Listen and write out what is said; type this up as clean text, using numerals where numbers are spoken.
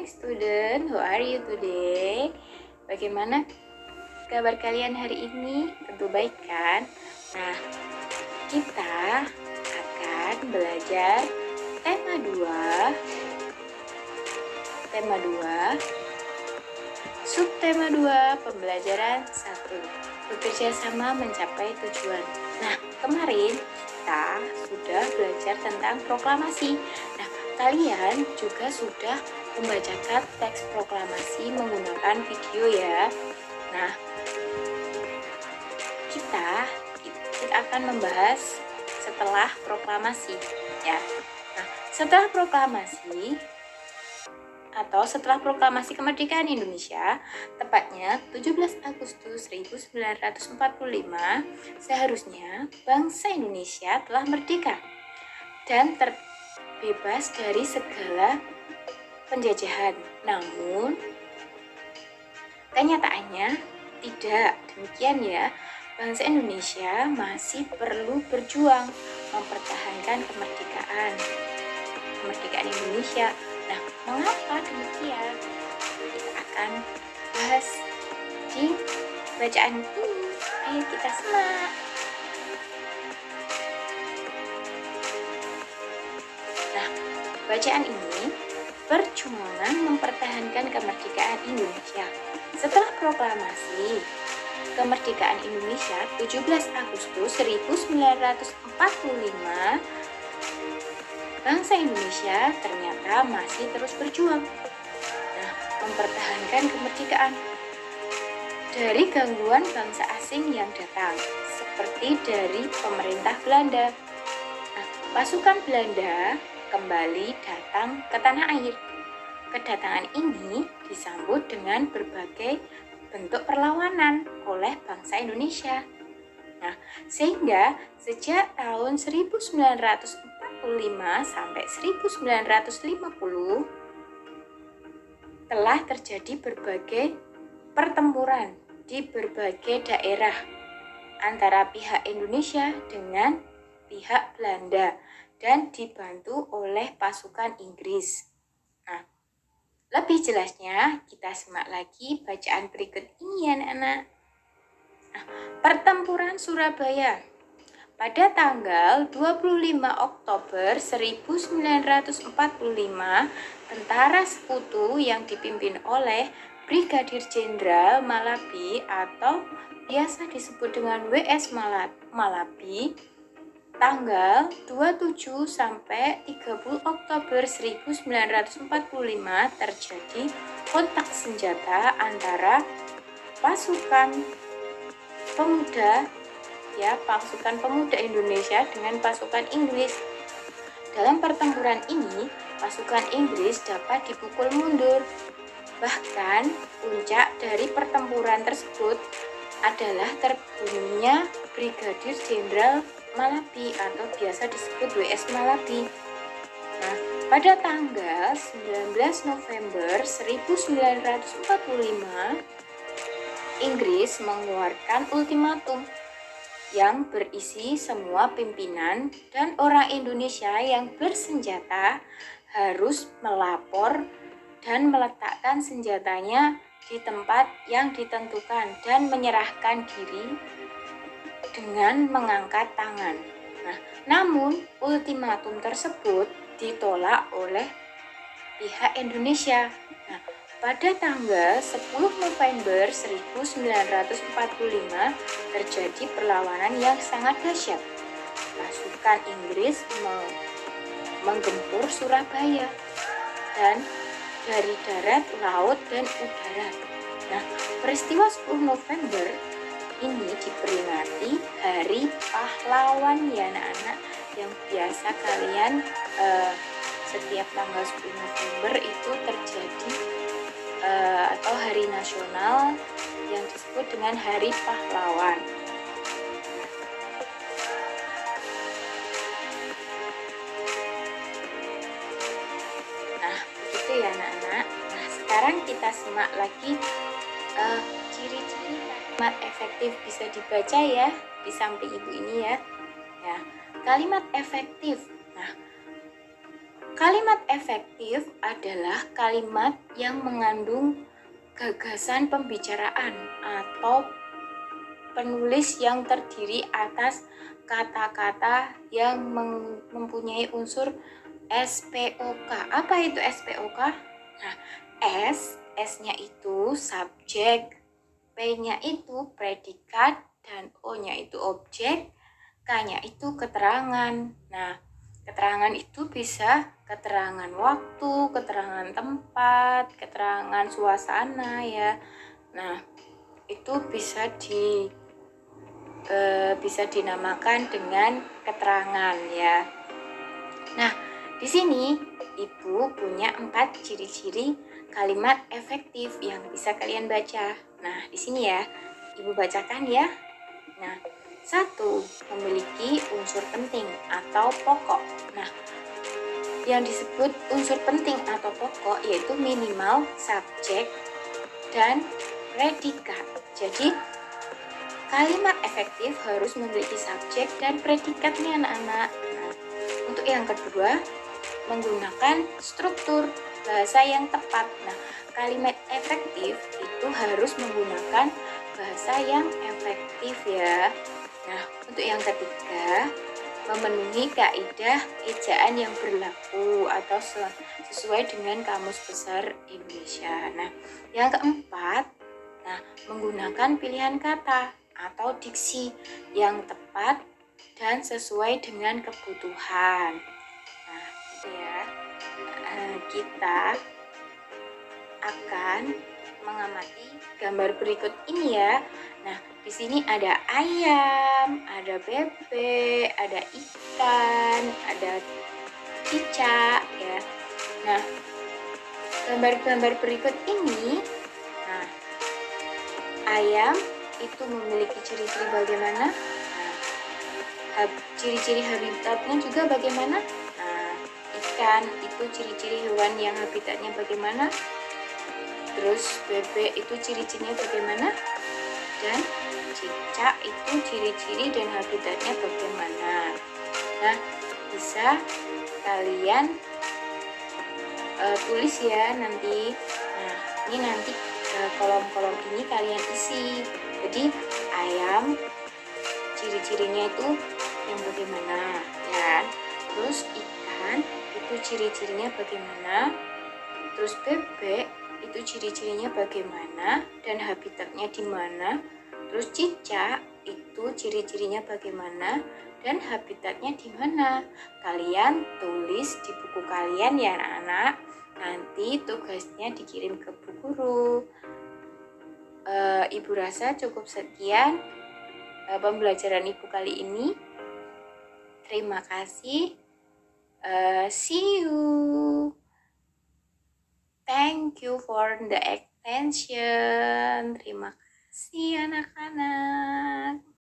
morning student, how are you today? Bagaimana kabar kalian hari ini? Tentu baik kan? Nah, kita akan belajar tema 2, subtema 2, pembelajaran 1, bekerja sama mencapai tujuan. Nah, kemarin kita sudah belajar tentang proklamasi. Nah, kalian juga sudah membacakan teks proklamasi menggunakan video ya. Nah, kita akan membahas setelah proklamasi ya. Nah, setelah proklamasi kemerdekaan Indonesia, tepatnya 17 Agustus 1945, seharusnya bangsa Indonesia telah merdeka dan terbebas dari segala penjajahan. Namun, kenyataannya tidak demikian ya. Bangsa Indonesia masih perlu berjuang mempertahankan kemerdekaan Indonesia. Nah, mengapa demikian? Kita akan bahas di bacaan ini. Ayo kita simak. Nah, bacaan ini perjuangan mempertahankan kemerdekaan Indonesia. Setelah proklamasi kemerdekaan Indonesia 17 Agustus 1945, bangsa Indonesia ternyata masih terus berjuang mempertahankan kemerdekaan dari gangguan bangsa asing yang datang, seperti dari pemerintah Belanda. Nah, pasukan Belanda kembali datang ke tanah air. Kedatangan ini disambut dengan berbagai bentuk perlawanan oleh bangsa Indonesia. Nah, sehingga sejak tahun 1945 sampai 1950 telah terjadi berbagai pertempuran di berbagai daerah antara pihak Indonesia dengan pihak Belanda dan dibantu oleh pasukan Inggris. Nah, lebih jelasnya kita simak lagi bacaan berikut ini ya anak-anak. Nah, pertempuran Surabaya. Pada tanggal 25 Oktober 1945, tentara sekutu yang dipimpin oleh Brigadir Jenderal Malabi atau biasa disebut dengan WS Malabi, tanggal 27 sampai 30 Oktober 1945 terjadi kontak senjata antara pasukan pemuda Indonesia dengan pasukan Inggris. Dalam pertempuran ini, pasukan Inggris dapat dipukul mundur. Bahkan, puncak dari pertempuran tersebut adalah terbunuhnya Brigadir Jenderal Malabi atau biasa disebut WS Malabi. Nah, pada tanggal 19 November 1945, Inggris mengeluarkan ultimatum yang berisi semua pimpinan dan orang Indonesia yang bersenjata harus melapor dan meletakkan senjatanya di tempat yang ditentukan dan menyerahkan diri dengan mengangkat tangan. Nah, namun ultimatum tersebut ditolak oleh pihak Indonesia. Nah, pada tanggal 10 November 1945 terjadi perlawanan yang sangat dahsyat. Pasukan Inggris menggempur Surabaya dan dari darat, laut, dan udara. Nah, peristiwa 10 November ini diperingati Hari Pahlawan ya anak-anak, yang biasa kalian setiap tanggal 10 November itu terjadi atau hari nasional yang disebut dengan Hari Pahlawan. Nah, begitu ya anak-anak. Nah, sekarang kita simak lagi ciri-ciri kalimat efektif bisa dibaca ya di samping ibu ini ya. Kalimat efektif. Nah, kalimat Kalimat efektif adalah kalimat yang mengandung gagasan pembicaraan atau penulis yang terdiri atas kata-kata yang mempunyai unsur SPOK. Apa itu SPOK? Nah, S-nya itu subjek, P-nya itu predikat, dan O-nya itu objek, K-nya itu keterangan. Nah, keterangan itu bisa keterangan waktu, keterangan tempat, keterangan suasana ya. Nah, itu bisa dinamakan dengan keterangan ya. Nah, di sini Ibu punya 4 ciri-ciri kalimat efektif yang bisa kalian baca. Nah, di sini ya, Ibu bacakan ya. Nah, 1. Memiliki unsur penting atau pokok. Nah, yang disebut unsur penting atau pokok yaitu minimal subjek dan predikat. Jadi, kalimat efektif harus memiliki subjek dan predikatnya anak-anak. Nah, untuk yang kedua, menggunakan struktur bahasa yang tepat. Nah, kalimat efektif itu harus menggunakan bahasa yang efektif ya. Nah, untuk yang ketiga, memenuhi kaidah ejaan yang berlaku atau sesuai dengan Kamus Besar Indonesia. Nah, yang keempat, menggunakan pilihan kata atau diksi yang tepat dan sesuai dengan kebutuhan. Nah, ya, kita akan mengamati gambar berikut ini ya. Nah, di sini ada ayam, ada bebek, ada ikan, ada cicak ya. Nah, gambar-gambar berikut ini, ayam itu memiliki ciri-ciri bagaimana? Ciri-ciri habitatnya juga bagaimana? Ikan itu ciri-ciri hewan yang habitatnya bagaimana? Terus bebek itu ciri-cirinya bagaimana? Dan cicak itu ciri-ciri dan habitatnya bagaimana? Nah, bisa kalian tulis ya nanti. Nah, ini nanti kolom-kolom ini kalian isi. Jadi ayam ciri-cirinya itu yang bagaimana ya. Terus ikan itu ciri-cirinya bagaimana. Terus bebek itu ciri-cirinya bagaimana dan habitatnya di mana. Terus cicak itu ciri-cirinya bagaimana dan habitatnya di mana. Kalian tulis di buku kalian ya anak-anak. Nanti tugasnya dikirim ke Bu Guru. Ibu rasa cukup sekian pembelajaran Ibu kali ini. Terima kasih. See you. Thank you for the attention. Terima kasih anak-anak.